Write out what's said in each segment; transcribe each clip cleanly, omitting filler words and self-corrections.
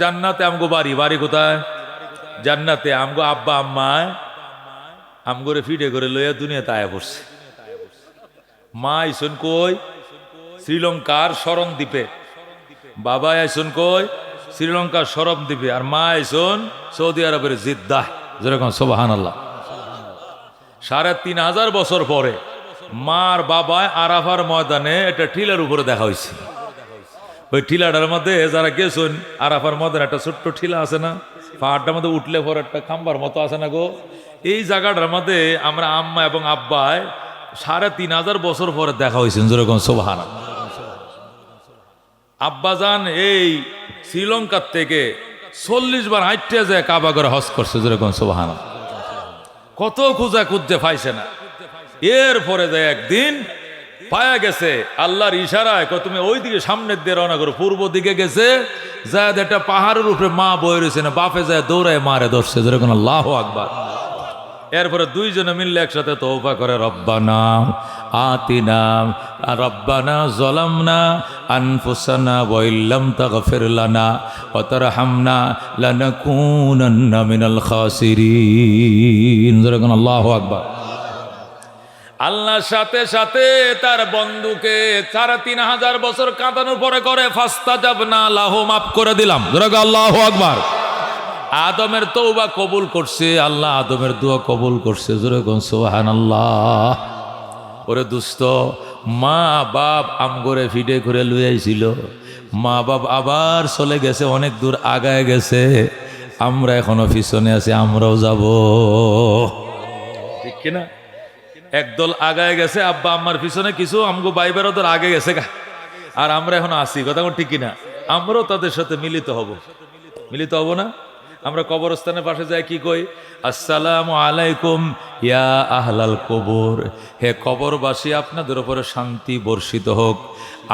জান্নাতে আমগো বাড়ি, বাড়ি কোথায়? জান্নাতে। আমগো আব্বা আম্মায় আমগরে ফিডে করে লইয়া দুনিয়াতে আয়া পড়ছে। মা আইসন কই? শ্রীলঙ্কার শরণ দ্বীপে। বাবা আইসন কই? শ্রীলঙ্কার শরণ দ্বীপে। আর মা আইসন সৌদি আরবের জিদ্দাহ। যেরকম সুবহানাল্লাহ। ৩,৫০০ বছর পরে মার বাবায় আরাফার ময়দানে একটা টিলার উপরে দেখা হয়েছে। ওই টিলাটার মধ্যে যারা গেছেন, আরাফার ময়দানে একটা ছোট্ট টিলা আছে না, পাহাড়টার মধ্যে উঠলে পরে একটা খাম্বার মতো আছে না গো, এই জায়গাটার মধ্যে আমরা আম্মা এবং আব্বায় ৩,৫০০ বছর পরে দেখা হয়েছেন। যেরকম সুবহানাল্লাহ। আব্বাজান এই শ্রীলঙ্কার থেকে ৪০ বার হাইটে যায় কাবা করে হজ করছে। যেরকম সুবহানাল্লাহ। কত খুঁজা খুঁজছে পাইছে না। এরপরে যায় একদিন পায়া গেছে আল্লাহর ইশারায়, তুমি ওই দিকে সামনের দিয়ে রওনা করো। পূর্ব দিকে গেছে, যায় একটা পাহাড়ের উপরে মা বয়ে রয়েছে না, বাপে যায় দৌড়ায় মারে ধরছে। যেরকম আল্লাহু আকবার। এরপরে দুইজনে মিললে একসাথে তওবা করে, রব্বানা আতিনা রব্বানা যালামনা আনফুসানা ওয়া ইল্লাম তাগফির লানা ওয়া তারহামনা লানাকুনান্না মিনাল খাসিরিন। যেরকম আল্লাহু আকবার। আল্লাহর সাথে সাথে তার বন্ধুকে ৩,৫০০ বছর কাঁদানোর পরে করে ফাস্তাজাবনা লাহু, মাফ করে দিলাম। যেরকম আল্লাহু আকবার। আদমের তওবা কবুল করছে আল্লাহ, আদমের দোয়া কবুল করছে। যেরকম সুবহানাল্লাহ। ওরে দুস্থ, মা বাপ আমগরে ফিডে করে লুই আইছিল, মা বাপ আবার চলে গেছে, অনেক দূর আগায় গেছে, আমরা এখনো পিছনে আছি, আমরাও যাব। ঠিক কিনা? একদল আগায় গেছে আব্বা আম্মার পিছনে, কিছু আমগো বাইবের ওদের আগে গেছে গা, আর আমরা এখন আসি। কথা ঠিক কিনা? আমরাও তাদের সাথে মিলিত হব। মিলিত হব না? আমরা কবরস্থানের পাশে যাই, কি কই? আসসালামু আলাইকুম ইয়া আহলাল কবর। হে কবরবাসী, আপনাদের উপরে শান্তি বর্ষিত হোক।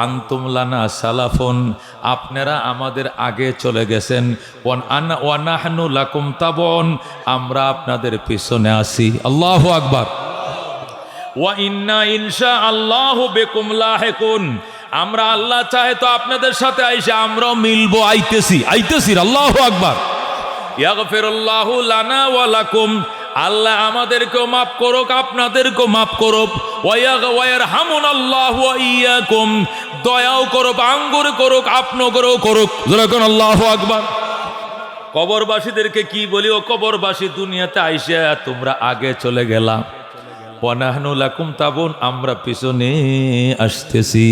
আনতুম লানা সালাফুন, আপনারা আমাদের আগে চলে গেছেন। ওয়া নাহনু লাকুম তাবুন, আমরা আপনাদের পিছনে আসি। আল্লাহু আকবার। ওয়া ইন্না ইনশাআল্লাহু বিকুম লাহিকুন, আমরা আল্লাহ চাহে তো আপনাদের সাথে আইসা আমরাও মিলবো, আইতেছি আইতেছি। আল্লাহু আকবার। ইয়াগফিরুল্লাহু লানা ওয়া লাকুম, আল্লাহ আমাদেরকেও মাফ করুক, আপনাদেরকেও মাফ করুক। ওয়া ইয়ারহামুনাল্লাহু ওয়া ইয়াকুম, দয়াও করুক, আঙ্গুর করুক, আপনাদেরও করুক। যেরকম আল্লাহু আকবার। কবরবাসীদেরকে কি বলি? ও কবরবাসী, দুনিয়াতে আইসা তোমরা আগে চলে গেলা, ওয়া নাহনু লাকুম তাবুন, আমরা পিছনে আসতেছি।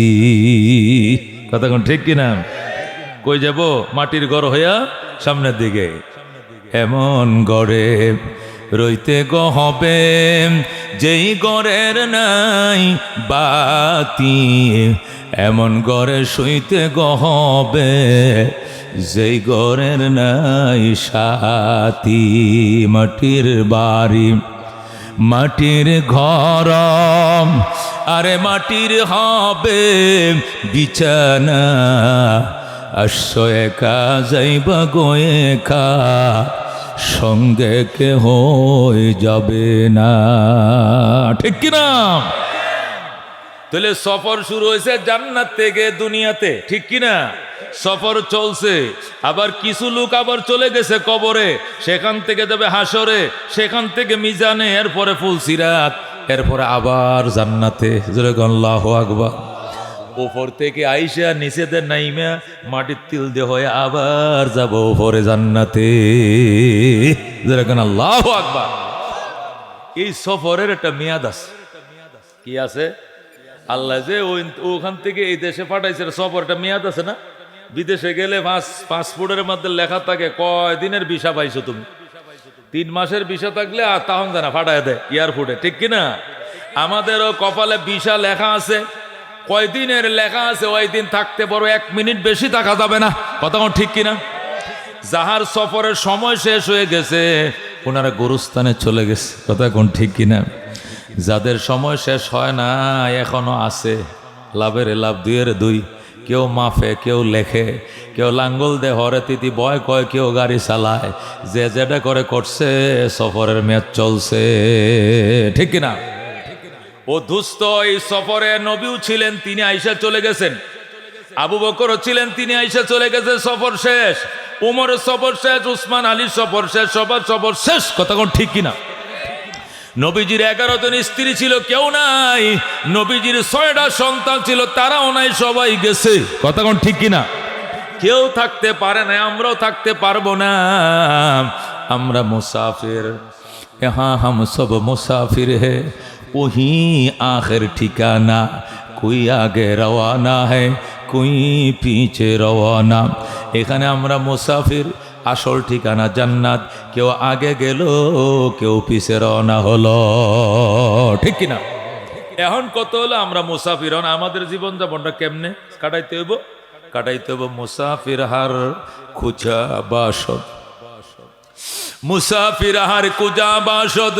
কথা কোন ঠিক কিনা? কই যাব? মাটির ঘর হইয়া সামনের দিকে। এমন গড়ে রইতে গো হবে, যেই গড়ের নাই বাতি, এমন গড়ে শুইতে গো হবে, যেই গড়ের নাই সাথী। মাটির বাড়ি, মাটির ঘর, আরে মাটির হবে বিছানা, আসছো একা যাইবা গো একা, সঙ্গে কে হয়ে যাবে না। ঠিক কিনা? তাহলে সফর শুরু হয়েছে জান্নাত থেকে দুনিয়াতে। ঠিক কিনা? সফর চলছে। আবার কিছু লোক আবার চলে গেছে কবরে, সেখান থেকে যাবে হাসরে, সেখান থেকে মিজানে, এরপরে ফুলসিরাত, এরপরে আবার জান্নাতে। যেরকম আল্লাহু আকবার। উপর থেকে আইসা নিচেদের নাইমা মাটির তিল দিয়ে হয়ে আবার যাব উপরে জান্নাতে। যেরকম আল্লাহু আকবার। এই সফরের একটা মেয়াদ আছে। কি আছে? আল্লাহ যে ওখান থেকে এই দেশে পাঠাইছে, সফর একটা মেয়াদ আছে না? বিদেশে গেলে পাসপোর্টের মধ্যে লেখা থাকে কয় দিনের ভিসা পাইছো তুমি। 3 মাসের ভিসা থাকলে আর তখন জানা ফাটাই দেয় এয়ারপোর্টে। ঠিক কিনা? আমাদেরও কপালে ভিসা লেখা আছে, কয়দিনের লেখা আছে, ওই দিন থাকতে পারো, 1 মিনিট বেশি থাকা যাবে না। কথা ঠিক কিনা? যাহার সফরের সময় শেষ হয়ে গেছে ওনারা গোরস্থানে চলে গেছে। কথা কোন ঠিক কিনা? যাদের সময় শেষ হয় না এখনো আছে, লাভের লাভ, দুইয়ের দুই। কেউ মাফে, কেউ লেখে, কেউ লাঙ্গল দে, হরে তিতি বয় কয়, কেউ গাড়ি চালায়, যে যেটা করে করছে, সফরের মেয়াদ চলছে। ঠিক কিনা? ও দুস্থ, এই সফরে নবীও ছিলেন, তিনি আইসা চলে গেছেন। আবু বকরও ছিলেন, তিনি আইসা চলে গেছেন, সফর শেষ। উমরের সফর শেষ, উসমান আলীর সফর শেষ, সবার সফর শেষ। কথা কোন ঠিক কিনা? নবীজির 11 জন স্ত্রী ছিল, কেউ নাই। নবীজির 6টা সন্তান ছিল, তারাও নাই, সবাই গেছে। কথা কোন ঠিক কিনা? কেউ থাকতে পারে না, আমরাও থাকতে পারবো না। আমরা মুসাফির, यहाँ हम सब मुसाफिर है, वही आखिर ठिकाना, कोई आगे रवाना है, कोई पीछे रवाना। এখানে আমরা মুসাফির, আসল ঠিকানা জান্নাত। কেউ আগে গেল, কেউ পিছে রওনা হলো। ঠিক কিনা? এখন কত হলো আমরা মুসাফির। আমাদের জীবন যাপনটা কেমনে কাটাইতে হইব? কাটাইতে হইব মুসাফির হার খুঁজা বাসদ। মুসাফির হার কুজা বাসদ,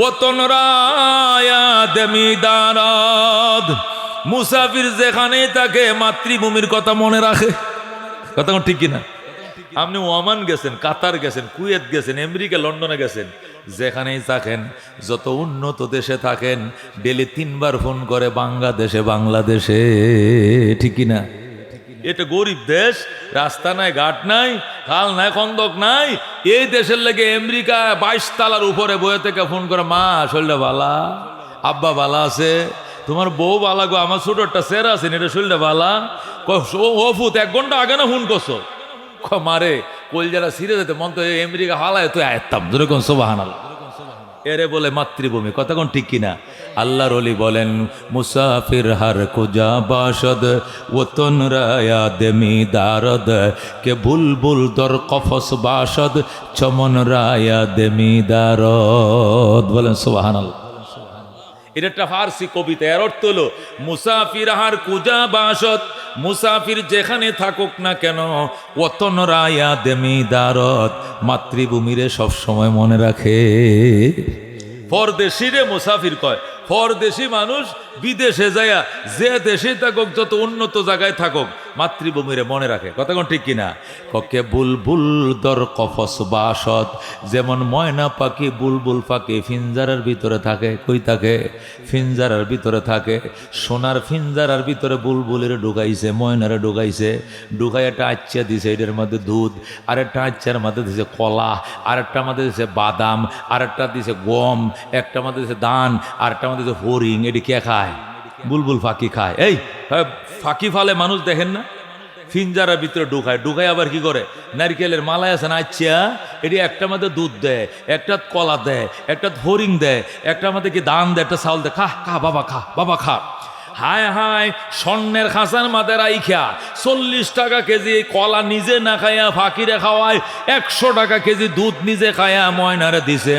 ওতন রায়া দেমিদারাদ। মুসাফির যেখানেই থাকে মাতৃভূমির কথা মনে রাখে। কথা ঠিক কিনা? আপনি ওমান গেছেন, কাতার গেছেন, কুয়েত গেছেন, আমেরিকা, লন্ডনে গেছেন, যেখানেই থাকেন, যত উন্নত দেশে থাকেন, ডেলি 3 বার ফোন করে বাংলাদেশে, বাংলাদেশে। ঠিক কিনা? এটা গরিব দেশ, রাস্তা নাই, ঘাট নাই, খাল নাই, খন্দক নাই। এই দেশের লেগে আমেরিকা 22 তলার উপরে বয়ে থেকে ফোন করে, মা শরীরটা বালা, আব্বা বালা আছে, তোমার বউ বালা গো, আমার ছোট একটা সেরা আছে, এটা শরীরটা বালা। ফুত 1 ঘন্টা আগে না ফোন করছো। মারে কল যারা সিরে যেতে মন তো আমেরিকা হালায় তো আয়তাম, যেরকম সুবহানাল্লাহ। এরে বলে মাতৃভূমি। কথা কোন ঠিক কিনা? আল্লাহর ওলি বলেন, মুসাফির হার কুজা বাসদ, ওতন রায়া দেমি দারদ, কে বুলবুল দর কফস বাসদ, চমন রায়া দেমি দারদ। বলেন সুবহানাল্লাহ। এটা একটা ফার্সি কবিতা। এর অর্থ হলো মুসাফির হার কুজা বাসদ, মুসাফির যেখানে থাকুক না কেন, ওতন রায়া দেমি দারদ, মাতৃভূমিরে সবসময় মনে রাখে। পরদেশিরে মুসাফির কয়। পরদেশি মানুষ বিদেশে যায়, যে দেশে থাকুক, যত উন্নত জায়গায় থাকুক, মাতৃভূমিরে মনে রাখে। কথা কোন ঠিক কিনা? ককে বুলবুল দর কফস বাসদ, যেমন ময়না পাখি, বুলবুল পাখি ফিঞ্জারের ভিতরে থাকে। কই থাকে? ফিঞ্জারের ভিতরে থাকে। সোনার ফিঞ্জারের ভিতরে বুলবুলের ঢুকাইছে, ময়নারে ঢুকাইছে, ঢুকাই একটা আচ্ছা দিছে, এটার মধ্যে দুধ, আর একটা আচ্ছার মধ্যে দিছে কলা, আর একটা মধ্যে দিছে বাদাম, আর একটা দিছে গম, একটা মধ্যে দিছে ধান, আর একটা মধ্যে দিছে হরিং। এটি কে খায়? বুলবুল ফাঁকি খায়। এই ফাঁকি ফালে মানুষ দেখেন না? ফিঞ্জারের ভিতরে ঢুকায়, ঢুকায় আবার কি করে? নারকেলের মালায় আছে না, আচ্ছা, এটি একটা মধ্যে দুধ দেয়, একটা কলা দেয়, একটা হরিং দেয়, একটা মধ্যে কি ধান দেয়, একটা চাউল দেয়। খা খা বাবা, খা বাবা, খা। হায় হায়, স্বর্ণের খাঁচার মাথায় রাইখা 40 টাকা কেজি কলা নিজে না খাইয়া ফাঁকিরে খাওয়ায়, 100 টাকা কেজি দুধ নিজে খাইয়া ময়নারে দিছে।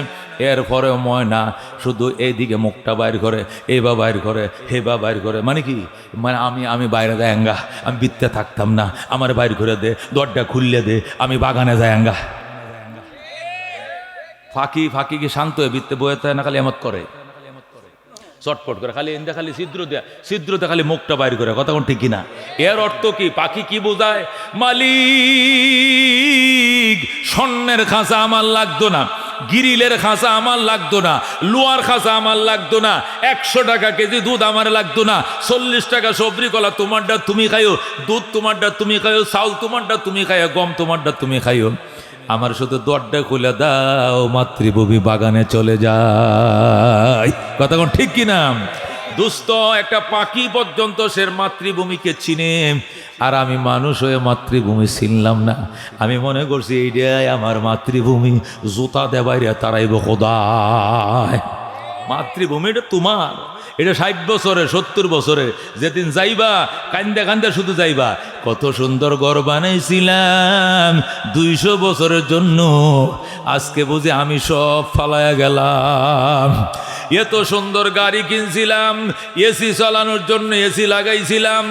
এরপরেও ময়না শুধু এইদিকে মুখটা বাইর করে, এবা বাইর করে, হেবা বাইর করে। মানে কি? মানে আমি বাইরে যায়ঙ্গা, আমি বিত্তে থাকতাম না, আমার বাইর করে দে, দরজা খুললে দে, আমি বাগানে যায়ঙ্গা। ফাঁকি ফাঁকি কি শান্ত হয়ে বিত্তে বয়ে থাকে না, খালি এমত করে, চটপট করে, খালি এন্দা খালি ছিদ্রতে খালি মুখটা বাইর করে। কথা কোন ঠিক কিনা? এর অর্থ কি? পাখি কি বোঝায়? মালিক, স্বর্ণের খাঁচা আমার লাগতো না, গিরিলের খাঁচা আমার লাগতো না, লোয়ার খাঁচা আমার লাগতো না, 100 টাকা কেজি দুধ আমার লাগতো না, 40 টাকা সবজি কলা তোমারটা তুমি খাইও, দুধ তোমারটা তুমি খাইও, চাউল তোমারটা তুমি খাইও, গম তোমারটা তুমি খাইও। আমার শুধু দরজা খুলে দাও, মাতৃভূমি বাগানে চলে যায়। কথা কোন ঠিক কিনা? দুস্থ একটা পাখি পর্যন্ত সে মাতৃভূমিকে চিনে, আর আমি মানুষ হয়ে মাতৃভূমি চিনলাম না। আমি মনে করছি এইটাই আমার মাতৃভূমি, জুতা দেবাইরে তারাইব খোদায়। মাতৃভূমি এটা তোমার, এটা 60 বছরে 70 বছরে যেদিন যাইবা কান্দে কান্দে শুধু যাইবা। কত সুন্দর ঘর বানাইছিলাম 200 বছরের জন্য, আজকে বুঝি আমি সব ফালায়া গেলাম। এত সুন্দর গাড়ি কিনছিলাম, এসি চালানোর জন্য এসি লাগাইছিলাম,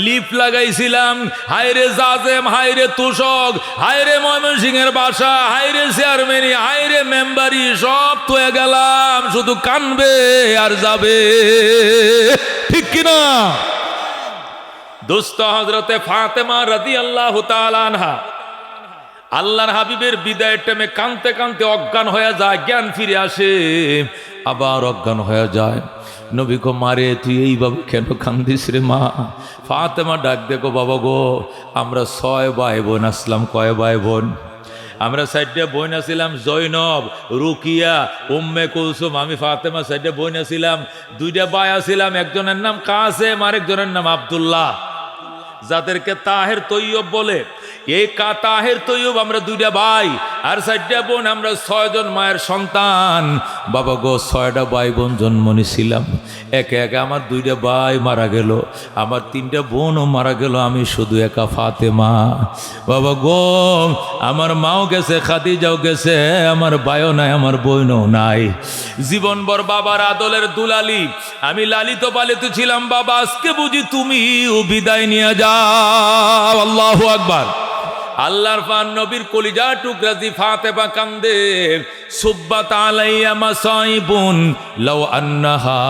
লিফট লাগাইছিলাম, হায়রে জাজেম, হায়রে তুষক, হায়রে ময়মনসিংহের বাসা, হায়রে চেয়ারম্যানি, হায়রে মেম্বারি, সব থয়ে গেলাম, শুধু কানবে আর যাবে। ঠিক কিনা? দোস্ত হযরতে ফাতেমা রাদিয়াল্লাহু তাআলা আনহা আল্লাহর হাবিবের বিদায়ের টাইমে কানতে কানতে অজ্ঞান হয়ে যায়, জ্ঞান ফিরে আসে, আবার অজ্ঞান হয়ে যায়। নবী গো মারে তুই এইভাবে কেন কান্দিস রে মা? ফাতেমা ডাক দেখো, বাবা গো আমরা 6 ভাই বোন আসলাম। কয় ভাই বোন? আমরা 4টা বোন আছিলাম, জৈনব, রুকিয়া, উম্মে কুলসুম, আমি ফাতেমা 4টা বোন আছিলাম। 2টা ভাই আছিলাম, একজনের নাম কাসেম আর একজনের নাম আব্দুল্লাহ, যাদেরকে তাহের তৈয়ব বলে। এই তাহের তৈয়ব আমরা 2টা ভাই, আর 4টা বোন, আমরা 6 জন মায়ের সন্তান। বাবা গো 6টা ভাই বোন জন্ম নিয়েছিলাম, একে একে আমার 2টা ভাই মারা গেল, আমার 3টা বোনও মারা গেল, আমি শুধু একা ফাতেমা। বাবা গো আমার মাও গেছে, খাদিজাও গেছে, আমার ভাইও নাই, আমার বোনও নাই। জীবনভর বাবার আদলের দুলালি, আমি লালিত পালিত ছিলাম। বাবা আজকে বুঝি তুমিও বিদায় নিয়ে যাও। আল্লাহু আকবার। আল্লাহর পান নবীর কলিজা টুকরা দি ফাতেমা কান্দে, সুব্বাত আলাইয়া মাসাইবুন লাউ আন্নাহা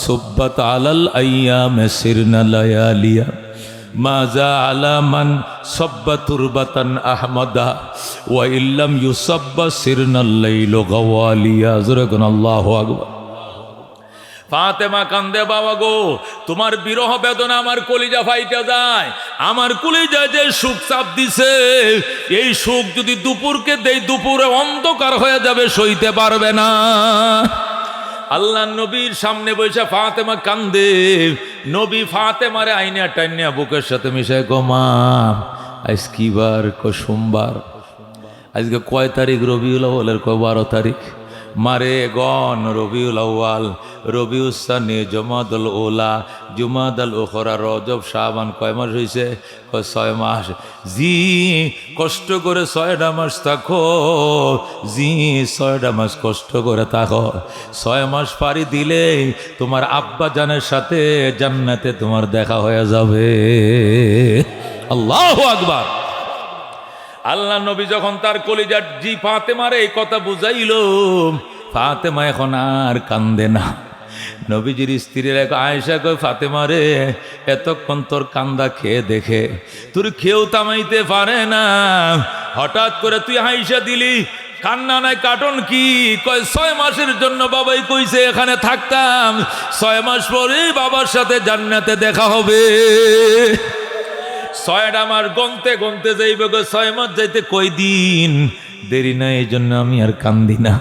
সুব্বাত আলাল আইয়াম সিরনা লায়ালিয়া মাজা আলামান সব্বা তুরবাতান আহমদা ওয়া ইল্লাম ইউসাব্বা সিরনাল লাইলু গাওয়ালিয়া। যুরগুন আল্লাহু আকবার। ফাতেমা কান্দে, বাবা গো তোমার বিরহ বেদনা আমার কলিজা ফাইটা যায়, আমার কলিজা যে সুখ চাপ দিছে, এই সুখ যদি দুপুরকে দেই, দুপুরে অন্ধকার হয়ে যাবে, সইতে পারবে না। আল্লাহ নবীর সামনে বসে ফাতেমা কান্দে, নবী ফাতেমারে আইনা টাইনা বুকের সাথে মিশায়, গো মা আজ কি বার? সোমবার। আজকে কয় তারিখ? রবিউল আউয়ালের 12 তারিখ। মারে গন রবিউল আউয়াল, রবিউল সানি, জমাদুল ওলা, জুমাদাল ওখরা, রজব, শাবান, কয় মাস হয়েছে? 6 মাস। জি কষ্ট করে 6টা মাস থাকো, জি 6টা মাস কষ্ট করে থাকো। 6 মাস পারি দিলে তোমার আব্বা জানের সাথে জান্নাতে তোমার দেখা হয়ে যাবে। আল্লাহু আকবার। আল্লাহ নবী যখন তার কলিজার জি ফাতেমারে এই কথা বুঝাইল, ফাতেমা এখন আর কান্দে না। নবীজির স্ত্রীর এক আয়েশা কয়, ফাতেমা রে এতক্ষণ তোর কান্দা খেয়ে দেখে তোর খেয়েও থামাইতে পারে না, হঠাৎ করে তুই হাইসা দিলি, কান্না নাই কাটন কি? কয় 6 মাসের জন্য বাবাই কইছে এখানে থাকতাম, 6 মাস পরে বাবার সাথে জান্নাতে দেখা হবে। 6টা মাস গনতে গনতে যাইবে গো, 6 মাস যাইতে কয়দিন দেরি না, এই জন্য আমি আর কান্দি না।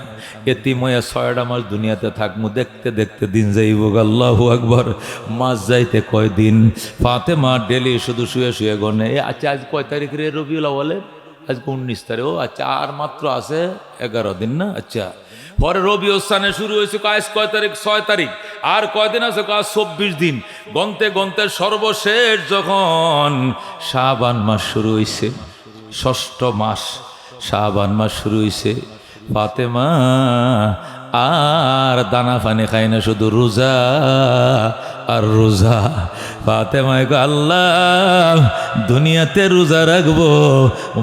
এতিময়া 6টা মাস দুনিয়াতে থাকবো, দেখতে দেখতে দিন যাইব। আল্লাহু আকবার। মাস যাইতে কয়দিন? ফাতেমা ডেলি শুধু শুয়ে শুয়ে গনে, আচ্ছা আজ কয় তারিখ রে রবিউল আউয়ালের? আজকে 19 তারিখ। ও আচ্ছা আর মাত্র আছে 11 দিন না? আচ্ছা পরে রবিউল সানে শুরু হয়েছে, আজ কয় তারিখ? 6 তারিখ। আর কয়দিন আছে? আজ 24 দিন। গনতে গনতে সর্বশেষ যখন শাবান মাস শুরু হয়েছে, 6ষ্ঠ মাস শাবান মাস শুরু হয়েছে, ফাতেমা আর দানা পানি খায় না, শুধু রোজা আর রোজা। ফাতেমায় গো, আল্লাহ দুনিয়াতে রোজা রাখবো,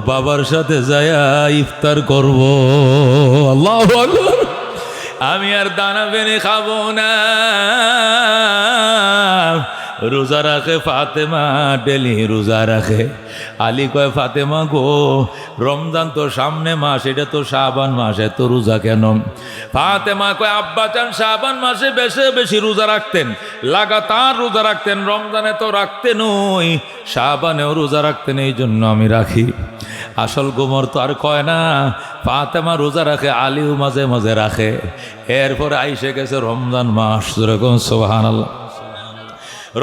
বাবার সাথে যায়া ইফতার করব। আল্লাহু আকবার। আমি আর দানা পানি খাবো না। রোজা রাখে ফাতেমা, ডেলি রোজা রাখে। আলী কয়, ফাতেমা গো রমজান তো সামনে মাস, এটা তো শাবান মাস, এত রোজা কেন? ফাতেমা কয়, আব্বা চান শাবান মাসে বেশি বেশি রোজা রাখতেন, লাগাতার রোজা রাখতেন, রমজানে তো রাখতেন, ওই শাবানেও রোজা রাখতেন, এই জন্য আমি রাখি। আসল গোমর তো আর কয় না। ফাতেমা রোজা রাখে, আলীও মাঝে মাঝে রাখে। এরপরে আইসে গেছে রমজান মাস। যেরকম সুবহানাল্লাহ।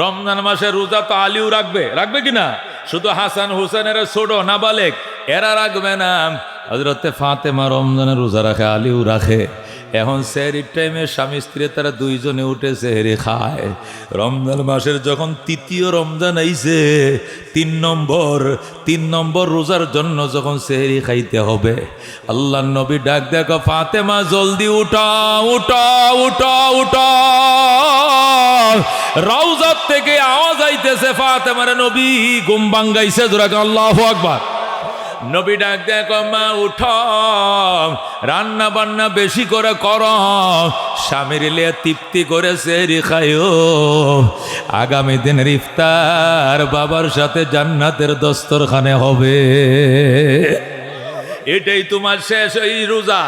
রমজান মাসে রোজা তো আলীও রাখবে, রাখবে কিনা? শুধু হাসান হুসেনের ছোট নাবালেক এরা রাখবে না। হযরতে ফাতেমা রমজানে রোজা রাখে, আলীও রাখে। এখন সেহরির টাইমে স্বামী স্ত্রী তারা 2 জনে উঠে সেহরি খায়। রমজান মাসের যখন 3য় রমজান আইছে, 3 নম্বর রোজার জন্য যখন সেহরি খাইতে হবে, আল্লাহ নবী ডাক দেখো, ফাতেমা জলদি উঠা উঠা উঠা উঠা। রাউজাত থেকে আওয়াজ আইতেছে, ফাতেমার নবী ঘুম ভাঙ্গাইছে। জোরে আল্লাহু আকবার। নবী ডাক দেয় মা উঠ, রান্না বান্না বেশি করে কর, স্বামীর লিয়ে তৃপ্তি করে সেহরি খাইও, আগামী দিনের ইফতার বাবার সাথে জান্নাতের দস্তরখানে হবে। এটাই তোমার শেষ এই রোজা,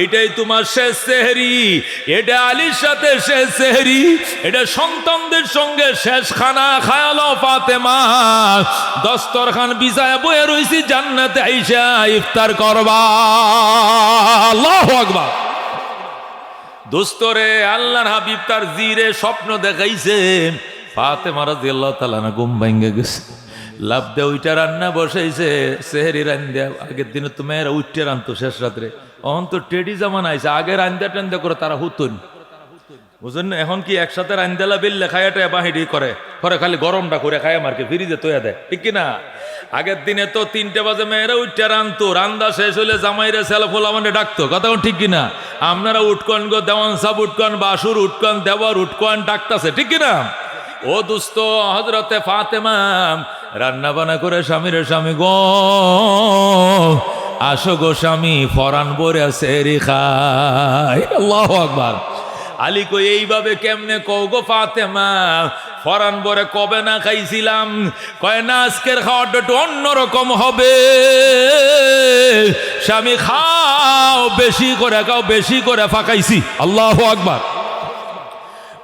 এটাই তোমার শেষ সেহরি, এটা আলীর সাথে শেষ সেহরি, এটা সন্তানদের সঙ্গে শেষ খানা খায়ালো ফাতেমা। দস্তরখান বিছায়া বয়ে রইছি, জান্নাতে আইসা ইফতার করবা। আল্লাহু আকবার। দোস্তরে আল্লাহর হাবিব তার জিরে স্বপ্ন দেখাইছেন, ফাতেমা রাদিয়াল্লাহু তাআলা না ঘুম ভাঙ্গে গেছে, লাভ দে ওইটা রান্না বসাইছে, সেহেরি রান্দা। আগের দিনে তো মেয়েরা উঠতে রানতো শেষ রাত্রে, অহন তো টেডি জামান আইছে, আগে রান্দা টান্দা করে তারা হুতুন, বুঝলেন না? এখন কি একসাথে রান্দালা বিল্লে খায়াটা বাহিরি করে, পরে খালি গরমটা করে খায় মারকে ফ্রিজে তৈয়া দেয়, ঠিক কিনা? আগের দিনে তো 3টে বাজে মেয়েরা উঠতে রানতো, রান্দা শেষ হইলে জামাইরে সেলফোল আমাদের ডাকতো, কথা ঠিক কিনা? আপনারা উঠকন গো, দেওয়ান সাব উঠকন, বাসুর উঠকন, দেওয়ার উঠকন ডাকতাছে, ঠিক কিনা? ও দোস্ত, হযরতে ফাতেমা রান্না বান্না করে স্বামীর স্বামী গো আসো গো স্বামী, ফরান বরে সেহরি খাই। আল্লাহু আকবার। আলী কই এইভাবে কেমনে কও গো ফাতেমা, ফরান বরে কবে না খাইছিলাম? কয় না, আজকের খাওয়াটা একটু অন্যরকম হবে। স্বামী খাও, বেশি করে খাও, বেশি করে ফাঁকাইছি। আল্লাহু আকবার।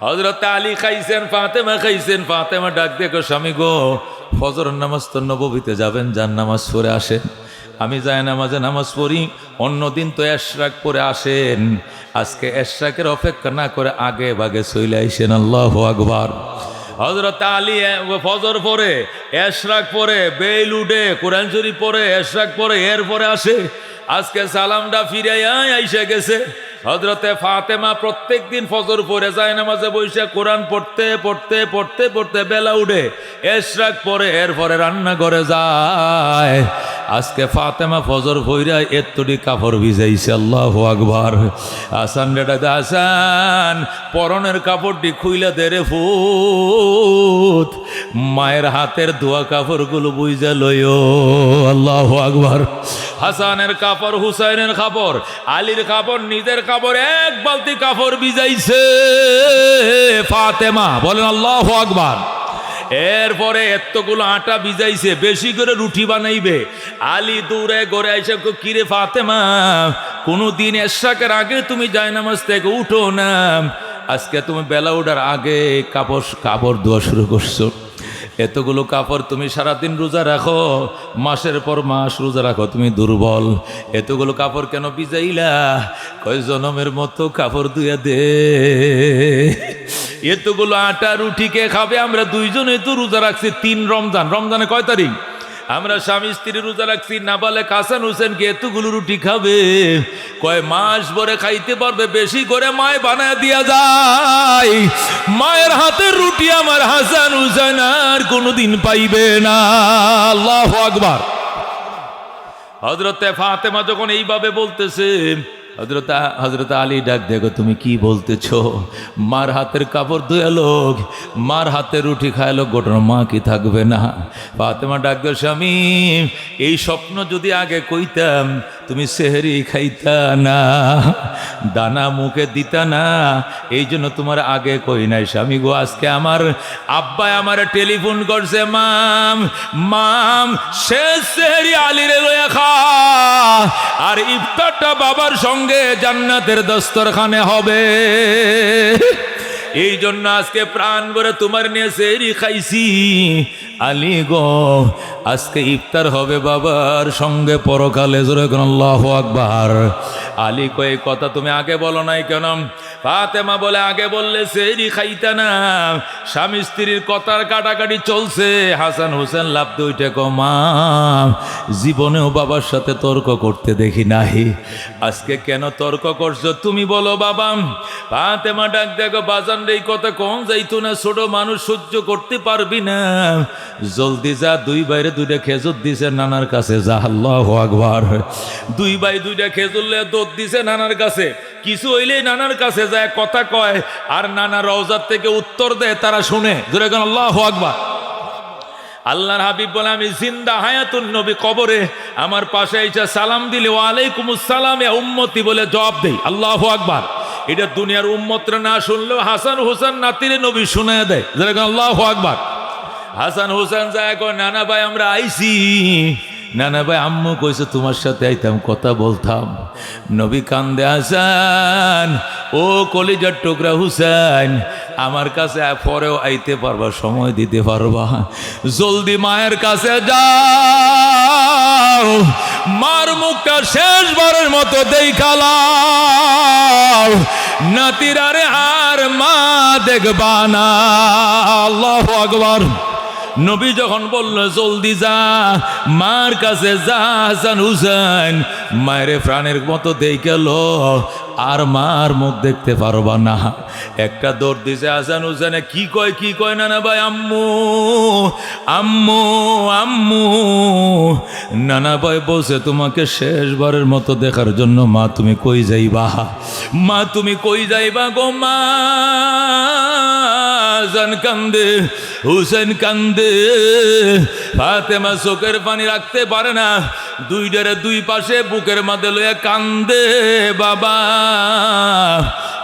হযরত আলী খাইছেন, ফাতেমা খাইছেন। ফাতেমা ডাক দেখো, স্বামী গো ফজর নামাজ তো নববীতে যাবেন, যান নামাজ পড়ে আসেন। আমি যাই নামাজে নামাজ পড়ি, অন্যদিন তো এশরাক পরে আসেন, আজকে এশরাকের অপেক্ষা না করে আগে ভাগে চলে আইসেন। আল্লাহু আকবার। হযরত আলী ফজর পরে, এশরাক পরে, বেল উঠে, কোরআন শরীফ পরে, এশরাক পরে, এরপরে আসে। আজকে সালামটা ফিরাইয়া আইসা গেছে। হযরতে ফাতেমা প্রত্যেক দিন ফজর পড়ে যায় নামাজে বসে, কোরআন পড়তে পড়তে পড়তে পড়তে বেলা উঠে, এশরাক পরে, এরপরে রান্না করে যায়। আজকে ফাতেমা ফজর পইরা এতটি কাপড় ভিজাইছে। আল্লাহু আকবার। হাসান রেডা হাসান, পরনের কাপড়টি খুইলা দেরে ফুত, মায়ের হাতের ধোয়া কাপড়গুলো বুঝা লইও। আল্লাহু আকবার। হাসানের কাপড়, হুসাইনের কাপড়, আলীর কাপড়, নিজের কাপড়, এক বালতি কাপড় ভিজাইছে ফাতেমা। বলেন আল্লাহু আকবার। এরপরে এতগুলো আটা ভিজাইছে, বেশি করে রুটি বানাইবে। আলী দূরে গড়ে আইসা, কিরে ফাতেমা, কোনদিন এশরাকের আগে তুমি জায়নামাজ থেকে উঠো না, আজকে তুমি বেলা ওঠার আগে কাপড় ধোয়া শুরু করছো। এতগুলো কাপড় তুমি সারাদিন রোজা রাখো, মাসের পর মাস রোজা রাখো, তুমি দুর্বল। এতগুলো কাপড় কেন ভিজাইলা? কয় জনমের মতো কাপড় ধুয়ে দে। এতগুলো আটা রুটি কে খাবে? আমরা দুইজনে তো রোজা রাখছি 3 রমজান। রমজানে কয় তারিখ? আমরা স্বামী স্ত্রী রোজা রাখছি। নাবালেক হাসান হোসেন কি এতগুলো রুটি খাবে? কয় মাস ভরে খাইতে পারবে, বেশি করে মায় বানায় দিয়া যায়। মায়ের হাতের রুটি আমার হাসান হোসেন আর কোনোদিন পাইবে না। আল্লাহু আকবার। হযরতে ফাতেমা যখন এইভাবে বলতেছে, হযরত আলী ডাক দেখো, তুমি কি বলতেছ? মার হাতের কাপড় ধুয়ে লোক, মার হাতের রুটি খায় লোক, ঘটনা মা কি থাকবে না? ফাতেমা ডাক দে, স্বামী এই স্বপ্ন যদি আগে কইতাম, তুমি সেহরি খাইতা না, দানা মুখে দিতা না, এই জন্য তোমার আগে কই নাই। স্বামী গো, আজকে আমার আব্বাই আমার টেলিফোন করছে, মাম শেষ সেহরি আলীরে লইয়া খা, আর ইফতারটা বাবার সঙ্গে জান্নাতের দস্তরখানে হবে। এই জন্য আজকে প্রাণ ভরে তোমার নিয়ে সেহরি খাইছি। আলী গো, আজকে ইফতার হবে বাবার সঙ্গে পরকালে। জোরে কোন আল্লাহু আকবার। আলী কয়, কথা তুমি আগে বলো নাই কেন? ফাতেমা বলে, আগে বললে সেহরি খাইতা না। স্বামী স্ত্রীর কথার কাটাকাটি চলছে। হাসান হোসেন লাভ দুইটা মা, জীবনেও বাবার সাথে তর্ক করতে দেখি নাই, আজকে কেন তর্ক করছো তুমি বলো বাবা। ফাতেমা ডাক দেখো, বাজান রে, এই কথা কোন যাইতো না, ছোট মানুষ সহ্য করতে পারবি না, জলদি যা, 2 ভাইরে 2টা খেজুর দিছে নানার কাছে যা। আল্লাহু আকবার। 2 ভাই 2টা খেজুর লে দুধ দিছে নানার কাছে, কিছু হইলেই নানার কাছে যায় কথা কয়, আর নানা রওজার থেকে উত্তর দেয়, তারা শুনে। জোরে কোন আল্লাহু আকবার। আল্লাহর হাবিব বলে আমি জিন্দা হায়াতুন নবী কবরে আমার পাশে এসে সালাম দিলে ওয়ালাইকুমুস সালাম ইয়া উম্মতি বলে জবাব দেই। আল্লাহু আকবার। এটা দুনিয়ার উম্মতরা না শুনলেও হাসান হোসেন নাতিরে নবী শুনায় দেয়। যেরকম আল্লাহু আকবার। হাসান হোসেন যায় কয় নানা ভাই আমরা আইছি। নানা ভাই আম্মু কইছে তোমার সাথে আইতাম কথা বলতাম। নবী কান্দে হাসান ও কলিজার টুকরা হুসেন আমার কাছে পরেও আইতে পারবা, সময় দিতে পারবা, জলদি মায়ের কাছে যাও, মার মুখটা শেষবারের মতো দেখালাও, নাতিরারে আর মা দেখবা না। আল্লাহু আকবার। নবী যখন বলল জলদি যা মার কাছে যা হাসান হুসেন, মায়ের প্রাণের মতো দেখাল আর মার মুখ দেখতে পারবা না। একটা দৌড় দিছে হাসান হুসেনে, কি কয় নানা ভাই আম্মু আম্মু আম্মু। নানা ভাই বলছে তোমাকে শেষবারের মতো দেখার জন্য মা তুমি কই যাইবা, মা তুমি কই যাইবা গো মা। হাসান কান্দে, হুসেন কান্দে, ফাতেমা চোখের পানি রাখতে পারে না, দুইটারে দুই পাশে বুকের মাঝে লইয়া কান্দে। বাবা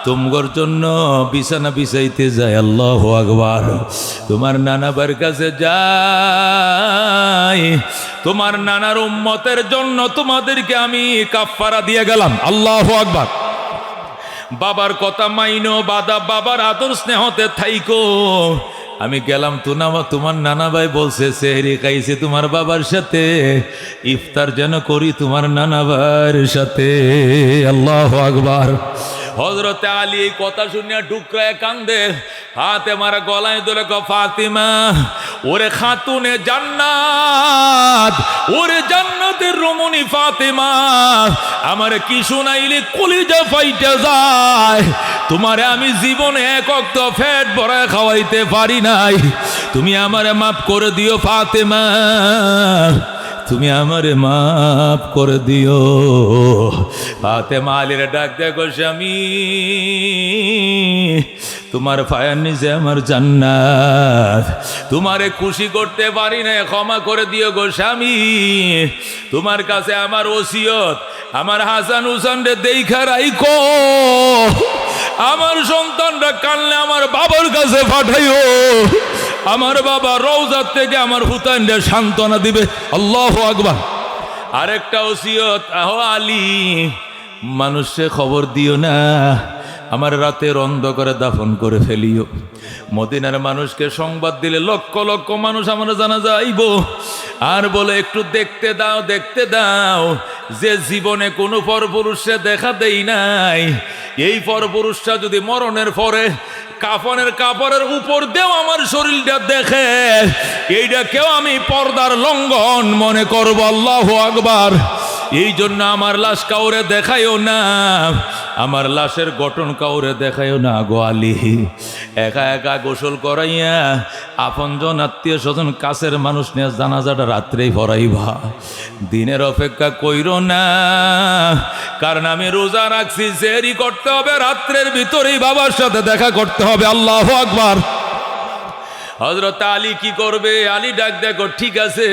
তোমার জন্য বিছানা বিছাইতে যায়। আল্লাহু আকবার। তোমার নানা বাড়ির কাছে যাই, তোমার নানার উম্মতের জন্য তোমাদেরকে আমি কাফারা দিয়ে গেলাম। আল্লাহু আকবার। বাবার কথা মাইনো, বাবার আদর স্নেহতে থাইকো। আমি গেলাম তোমার নানা ভাই বলছে সেহরি খাইছে তোমার বাবার সাথে, ইফতার যেন করি তোমার নানা ভাইয়ের সাথে। আল্লাহু আকবার। হযরতে আলী এই কথা শুনিয়া ডুকরায় কান্দে, ফাতেমার গলায় ধরে কয় ফাতিমা ওরে খাতুনে জান্নাত, ওরে জান্নাতের রমণী ফাতেমা, আমার কি শুনাইলে কলিজা ফাইটে যায়। তোমারে আমি জীবনে এক ওয়াক্ত পেট ভরা খাওয়াইতে পারি নাই, তুমি আমারে মাফ করে দিও ফাতেমা, তুমি আমারে মাফ করে দিও। ফাতেমা আলীর ডাক দেখো স্বামী, তোমার পায়ের নিচে আমার জান্নাত, তোমারে খুশি করতে পারি না, ক্ষমা করে দিও গো স্বামী। তোমার কাছে আমার ওসিয়ত, আমার হাসান হুসেন রে দেইখা রাইখো, আমার সন্তানরা কানলে আমার বাবার কাছে পাঠাইও, আমার বাবা রওজার থেকে আমার হুতাইনরা সান্ত্বনা দিবে। আল্লাহু আকবার। আরেকটা ওসিয়ত, আহ আলী মানুষে খবর দিও না, আমার রাতের অন্ধকারে দাফন করে ফেলিও। মদিনার মানুষকে সংবাদ দিলে লক্ষ লক্ষ মানুষ আমার জানা যাইব, আর বলে একটু দেখতে দাও, দেখতে দাও, যে জীবনে কোনো পরপুরুষে দেখা দেই নাই, এই পরপুরুষটা যদি মরণের পরে কাফনের কাপড়ের উপর দেও আমার শরীরটা দেখে, এইটা কেউ আমি পর্দার লঙ্ঘন মনে করব। আল্লাহু আকবার। এই জন্য আমার লাশ কাউরে দেখায়ও না, আমার লাশের গঠন কাউরে দেখায়ও না গো আলী। একা একা গোসল করাইয়া আপনজন আত্মীয় স্বজন কাছের মানুষ নিয়ে জানাজাটা রাত্রেই ভরাইবা, দিনের অপেক্ষা কইরো না, কারণ আমি রোজা রাখছি, সেহরি করতে হবে, রাত্রের ভিতরেই বাবার সাথে দেখা করতে হবে। আল্লাহু আকবার। হযরত আলী কি করবে? আলী ডাক দেখো, ঠিক আছে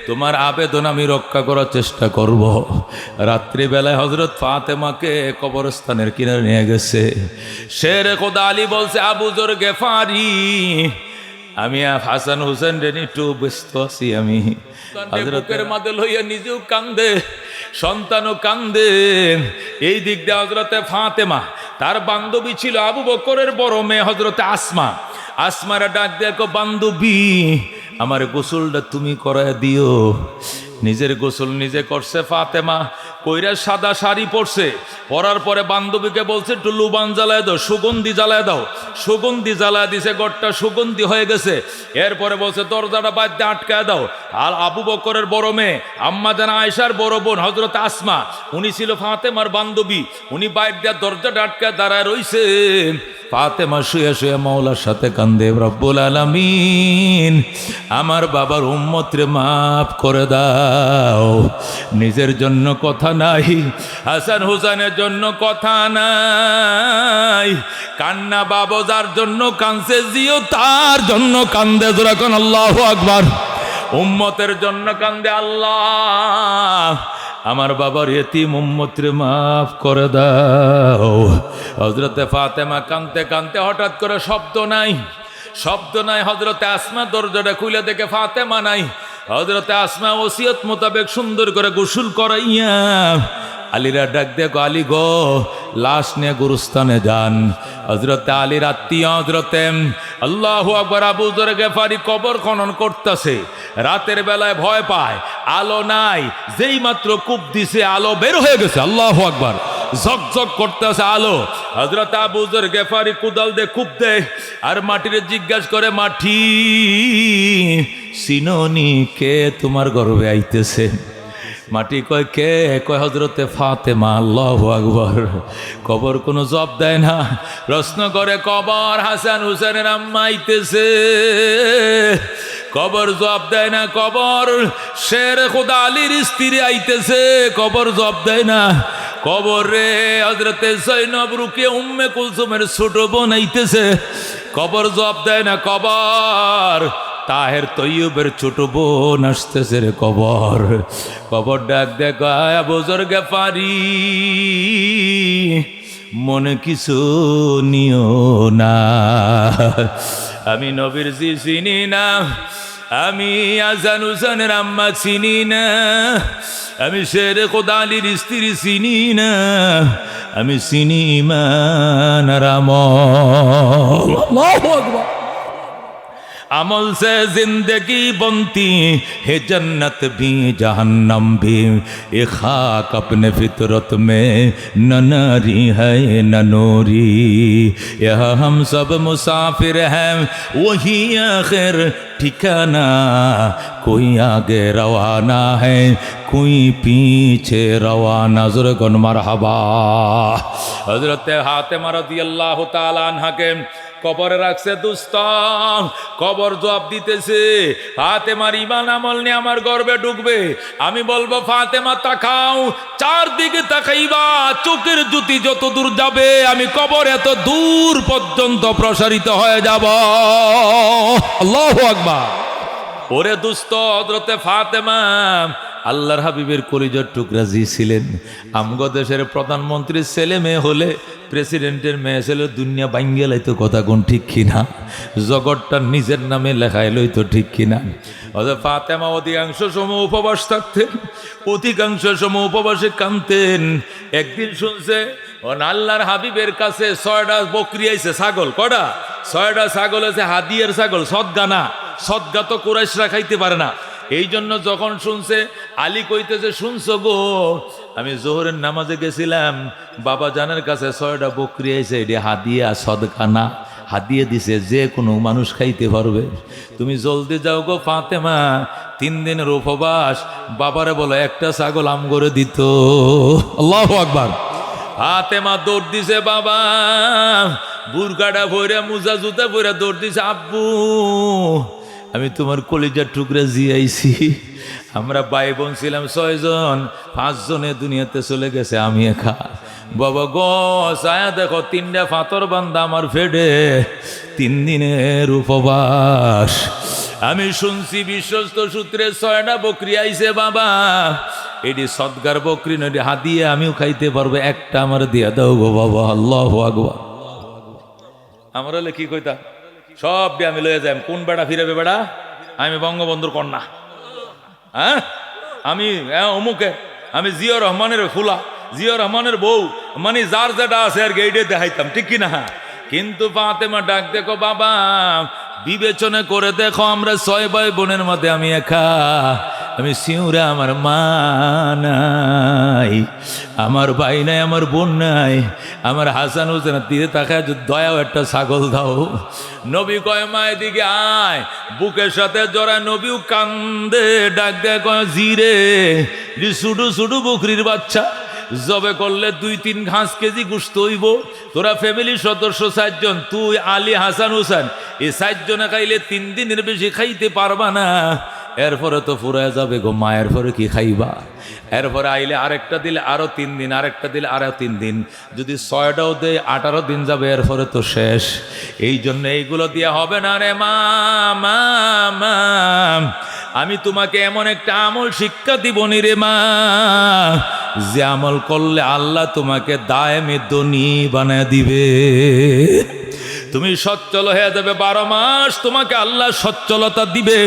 তোমার আবেদন আমি রক্ষা করার চেষ্টা করব। রাত্রিবেলায় হযরত ফাতেমাকে কবরস্থানের কিনারে নিয়ে গেছে। শেরে খোদা আলী বলছে, আবু যর গেফারি, আমি হাসান হুসেন রেনি একটু ব্যস্ত আছি। আমি হযরতের মাঝে লইয়া নিজেও কান্দে, সন্তানও কান্দে। এই দিক দিয়ে হযরতে ফাতেমা, তার বান্ধবী ছিল আবু বকরের বড় মেয়ে হযরতে আসমা। আসমারা ডাক দেখো, বান্ধবী আমার গোসলটা তুমি করায় দিও। নিজের গোসল নিজে করছে ফাতেমা, কইরা সাদা শাড়ি পরছে, পরার পরে বান্ধবীকে বলছে একটু লুবান জ্বালায় দাও, সুগন্ধি জ্বালায় দাও। সুগন্ধি জ্বালায় দিছে, ঘরটা সুগন্ধি হয়ে গেছে। এরপরে বলছে দরজাটা বাইর দিয়ে আটকায় দাও। আর আবু বকরের বড় মেয়ে আম্মা জানা আয়েশার বড় বোন হযরত আসমা, উনি ছিল ফাতেমার বান্ধবী, উনি বাইর দিয়ে দরজাটা আটকায় দাঁড়ায় রইছে। ফাতেমা শুয়ে শুয়ে মাওলার সাথে কান্দে, রব্বুল আলামিন আমার বাবার উম্মতরে মাফ করে দাও। নিজের জন্য কথা নাই, হাসান হুসাইনের জন্য কথা নাই, কান্না বাবা যার জন্য কাঁদছে জিও তার জন্য কান্দে। যখন আল্লাহু আকবার, উম্মতের জন্য কান্দে। আল্লাহ আমার বাবার এতিম উম্মতরে মাফ করে দাও। হযরতে ফাতেমা কাঁদতে কাঁদতে হঠাৎ করে শব্দ নাই, শব্দ নাই। হযরতে আসমা দরজাটা খুলে দেখে ফাতেমা নাই। হযরতে আসমা ওসিয়ত মোতাবেক সুন্দর করে গোসল করাইয়া আলীরা ডাক দেখো, আলী গো লাশ নিয়ে গুরুস্থানে যান। হযরতে আলীর আত্মীয় হযরতে আল্লাহু আকবার আবু যর গেফারি কবর খনন করতেছে। রাতের বেলায় ভয় পায়, আলো নাই, যেই মাত্র কূপ দিছে আলো বের হয়ে গেছে। আল্লাহু আকবার, ঝকঝক করতেছে আলো। হযরত আবু যর গেফারি কুদাল দিয়ে কূপ দেয় আর মাটির জিজ্ঞাসা করে, মাটি সিনোনি কে তোমার গর্বে আইতেছে? মাটি কয় কে? কয় হযরতে ফাতেমা। আল্লাহু আকবার। কবর কোনো জবাব দেয় না, প্রশ্ন করে কবর হাসান হুসেনের আম্মা আইতেছে। কবর জবাব দেয় না। কবর শের খুদা আলীর স্ত্রী আইতেছে। কবর জবাব দেয় না। কবর রে হযরতে জৈনব রুকিয়া উম্মে কুলসুমের ছোট বোন আইতেছে। কবর জবাব দেয় না। কবর তাহের তৈয়বের ছোট বোন আসতেছে রে। কবর কবর ডাক দেখ, আবু যর গেফারি মনে কিছু নিও না, আমি নবীর জি চিনি না, আমি হাসান হুসেনের আম্মা চিনি না, আমি শের খোদা আলীর স্ত্রী চিনি না, আমি চিনি ইমান আর আমল। আল্লাহু আকবার। अमल से जिंदगी बनती है जन्नत भी जहन्नम भी, ये खाक अपने फितरत में न नारी है न नूरी, यह हम सब मुसाफिर हैं वही आखिर ठिकाना, कोई आगे रवाना है कोई पीछे रवाना। ज़ुरगन मरहबा। हज़रत फातिमा রাদিয়াল্লাহু তাআলা আনহাকে কবরে রাখছে দুস্ত। কবর জবাব দিতেছে, ফাতেমার ঈমান আমল নিয়ে আমার গর্বে ঢুকবে। আমি বলবো ফাতেমা তাকাও, চারদিকে তাকাইবা, চোখের জ্যোতি যত দূর যাবে আমি কবর এত দূর পর্যন্ত প্রসারিত হয়ে যাব। আল্লাহু আকবার। ওরে দুস্ত, হযরতে ফাতেমা আল্লাহর হাবিবের কলিজার টুকরা জি ছিলেন। আমগো দেশের প্রধানমন্ত্রীর ছেলে মেয়ে হলে, প্রেসিডেন্টের মেয়ে ছেলে দুনিয়া ভাঙ্গে লাইতো, কথা কোন ঠিক কিনা? জগৎটা নিজের নামে লেখায় লইতো, ঠিক কিনা? অথবা ফাতেমা অধিকাংশ সময় উপবাস থাকতেন, অধিকাংশ সময় উপবাসে কাঁদতেন। একদিন শুনছে আল্লাহর হাবিবের কাছে 6টা বকরি আইছে, ছাগল। কটা? 6টা ছাগল আছে, হাদিয়ার ছাগল, সদগা না। সদগা তো কুরাইশরা খাইতে পারে না। এই জন্য যখন শুনছে, আলী কইতেছে, শুনছো গো, আমি জোহরের নামাজে গেছিলাম, বাবা জানের কাছে 6টা বকরি আইছে, এটি হাদিয়া, সদকা না। হাদিয়ে দিছে, যে কোনো মানুষ খাইতে পারবে। তুমি জলদি যাও গো ফাতেমা, 3 দিনের উপবাস। বাবারে বলো একটা ছাগল আম করে দিত। আল্লাহু আকবার। ফাতেমা দৌড় দিছে, বাবা বুরকাটা ভরে, মুজা জুতা ভরে দৌড় দিছে, আব্বু আমি তোমার কলিজার টুকরা জিয়াইছি। আমরা ভাই বোন ছিলাম 6 জন, 5 জনে দুনিয়াতে চলে গেছে, আমি একা। বাবা গো ছায়া দেখো, 3টা ফাতর বান্দা আমার ফেডে, 3 দিনের উপবাস। আমি শুনছি বিশ্বস্ত সূত্রে 6টা বকরি আইছে বাবা, এটি সদগার বকরি নয়, এটি হাদিয়া, আমিও খাইতে পারবো, একটা আমার দিয়া দাও গো বাবা। আল্লাহু আকবার। আমরা হলে কি কইতা, সব আমি লয়ে যাই। কোন বেড়া ফিরাবে? বেড়া আমি বঙ্গবন্ধুর কন্যা, হ্যাঁ আমি অমুকে, আমি জিয়াউর রহমানের ফুলা, জিয়াউর রহমানের বউ, মানে যার যেটা আছে আর গেইডে দেখাইতাম, ঠিক কিনা? কিন্তু ফাতেমা ডাক দেখো, বাবা বিবেচনা করে দেখো, আমরা 6 ভাই বোনের মধ্যে আমি একা, আমি সিউরা, আমার মা নাই, আমার ভাই নাই, আমার বোন নাই, আমার হাসান হোসেন তীরে তাকায় দয়াও একটা ছাগল দাও। নবী কয়, মা এদিকে আয়, বুকের সাথে জড়ায় নবীও কান্দে, ডাক দেয় কয়, জিরে শুডু শুডু বকরির বাচ্চা, জবে করলে 2-3 কেজি গোশত হইব। তোরা ফ্যামিলির সদস্য 4 জন, তুই আলী হাসান হুসেন, এই 4 জনে খাইলে 3 দিনের বেশি খাইতে পারবা না। এরপরে তো ফুরায় যাবে গো মা, এরপরে কি খাইবা? এরপরে আইলে আরেকটা দিলে আরো 3 দিন, আরেকটা দিলে আরো 3 দিন, যদি 6টাও দেয় 18 দিন যাবে, এরপরে তো শেষ। এই জন্য এইগুলো দিয়া হবে না রে মা। মা মা আমি তোমাকে এমন একটা আমল শিক্ষা দিব নি রে মা, যে আমল করলে আল্লাহ তোমাকে দায়েমে ধনী বানায় দিবে। তুমি সচ্ছল হয়ে যাবে, 12 মাস তোমাকে আল্লাহ সচ্ছলতা দিবে।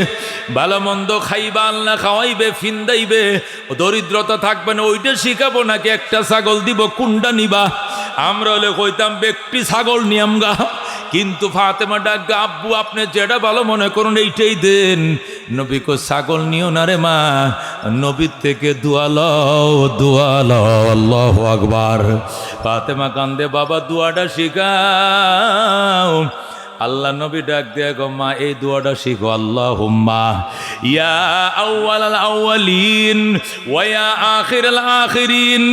ভালো মন্দ খাইবা, আল্লাহ খাওয়াইবে, ফিন্দাইবে। দরিদ্রতা থাকবে না, ওইটা শিখাবো নাকি একটা ছাগল দিব, কোনটা নিবা? আমরা হলে কইতাম ব্যক্তি ছাগল নিয়ামগা, কিন্তু ফাতেমা ডাক, আব্বু আপনি যেটা ভালো মনে করুন এইটাই দেন। নবী কো ছাগল নিও না রে মা, নবীর থেকে দোয়া লও, দোয়া লও। আল্লাহু আকবার। ফাতেমা কান্দে, বাবা দোয়াটা শিখাও। আল্লাহ নবী ডাক দিয়ে গো মা এই দোয়াটা শিখো, আল্লাহুম্মা ইয়া আউয়ালাল আউয়ালিন ওয়া ইয়া আখিরাল আখিরিন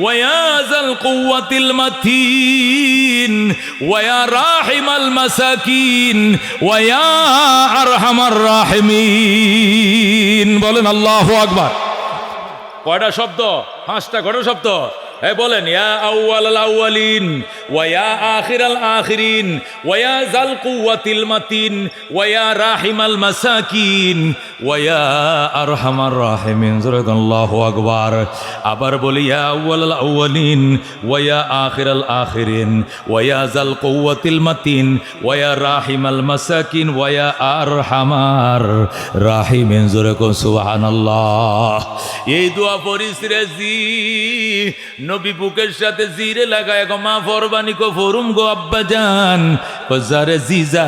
ওয়া ইয়া যাল কুওয়াতিল মাতিন ওয়া ইয়া রাহিমাল মাসাকিন ওয়া ইয়া আরহামার রাহিমিন। বলেন আল্লাহু আকবার। কয়টা শব্দ? 5টা। কয়টা শব্দ? বলেন, ইয়া আউয়ালাল আউয়ালিন ওয়া ইয়া আখিরাল আখিরিন ওয়া ইয়া যাল কুওয়াতিল মাতিন ওয়া ইয়া রাহিমাল মাসাকিন ওয়া ইয়া আরহামার রাহিমিন। আল্লাহু আকবার। আবার বলি, ইয়া আউয়ালাল আউয়ালিন ওয়া ইয়া আখিরাল আখিরিন ওয়া ইয়া যাল কুওয়াতিল মাতিন ওয়া ইয়া রাহিমাল মাসাকিন ওয়া ইয়া আরহামার রাহিমিন। জোরে কোন সুবহানাল্লাহ। এই দোয়া পড়িস রে জি, নবী বুকের সাথে জিরে লাগায় গো মা ফরবানি কো ফরুম গো আব্বা জান। যারে জিজা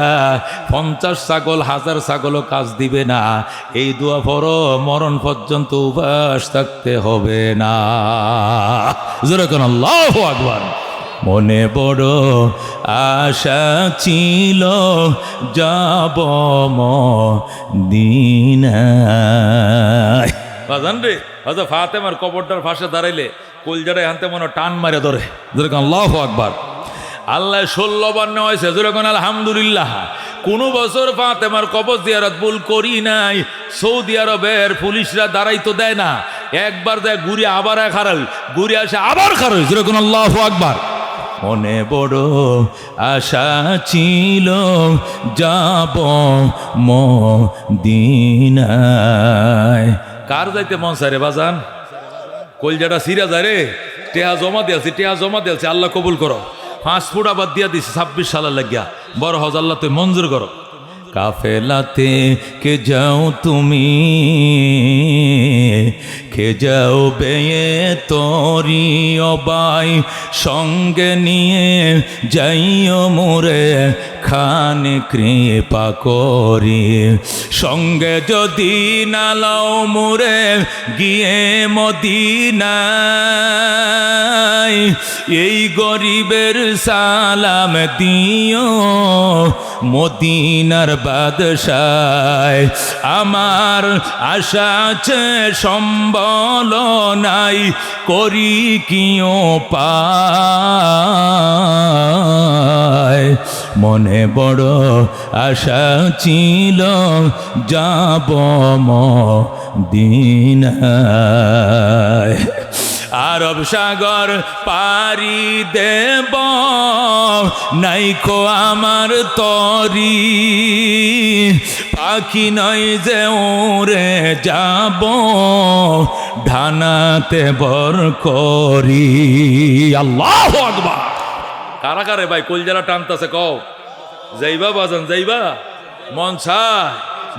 50 ছাগল 1000 ছাগলও কাজ দিবে না, এই দোয়া পড়ো, মরণ পর্যন্ত উপাস থাকতে হবে না। জোরে কোন আল্লাহু আকবার। মনে বড় আশা ছিল যাব মদিনায়। বাজান রে, হযরত ফাতেমার কবরটার পাশে দাঁড়াইলে কলজাটা হানতে মনে টান মারে ধরে। যেরকম আল্লাহু আকবার। আল্লাহ 16 বার নেওয়াইছে, যেরকম আলহামদুলিল্লাহ। কোনো বছর ফাতেমার কবর জিয়ারত ভুল করি নাই। সৌদি আরবের পুলিশরা দাঁড়াইতো দেয় না, একবার দেয় ঘুরে আবার খারাল, ঘুরে আসে আবার খারাল। যেরকম আল্লাহু আকবার। মনে বড় আশা ছিল যাব মদিনায়। কার যাইতে মন চায় রে বাজান? কলজাটা সিরা যায় রে। টেহা জমা দিয়েছি, টেহা জমা দিয়েছি, আল্লাহ কবুল করো। 5 ফুট আবার দিয়া দিছি 26 সালের লাগিয়া। বড় হজ আল্লাহ তুই মঞ্জুর করো। কাফেলাতে কে যাও তুমি, কে যাও বেয়ে তরি অবাই, সঙ্গে নিয়ে যাইও মোরে খানে কৃপা করি। সঙ্গে যদি না লাও মোরে গিয়ে মদিনায়, এই গরিবের সালাম দিও মদিনার বাদশায়। আমার আশা আছে সম্বল নাই, করি কিও পায়। মনে বড় আশা ছিল যাব মদিনায়। আরব সাগর পারি দেব নাইকো আমার তরি, পাখি নয় যে ওরে যাব ঢানাতে বর করি। আল্লাহু আকবার। কারা কারে ভাই কলজারা টানতাছে কও? যাইবা বাজান, যাইবা? মন চায়,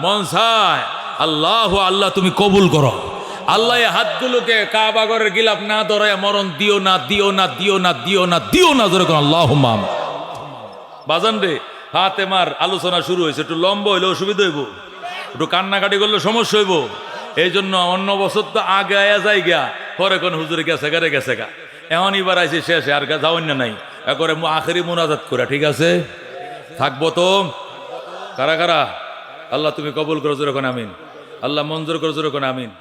মন চায়। আল্লাহ আল্লাহ তুমি কবুল করো। আল্লাহ এই হাতগুলোকে কাবা ঘরের গিলাফ না ধরায় মরণ দিও না, দিও না, দিও না, দিও না, দিও না। ধরে কোন আল্লাহুম্মা। বাজান রে, ফাতেমার আলোচনা শুরু হয়েছে, একটু লম্বা হইলে অসুবিধা হইব, একটু কান্নাকাটি করলে সমস্যা হইব। এই জন্য অন্য বছর তো আগে আয়া যাই গা, পরে কোন হুজুরে গেছে গা রে গেছে গা, এখন এবার আইসি শেষে, আর গা যাওয়ার না নাই, একবারে আখেরি মুনাজাত করে। ঠিক আছে, থাকবো তো? কারা কারা? আল্লাহ তুমি কবুল করো, যেরকম আমিন। আল্লাহ মঞ্জুর করো, যেরকম আমিন।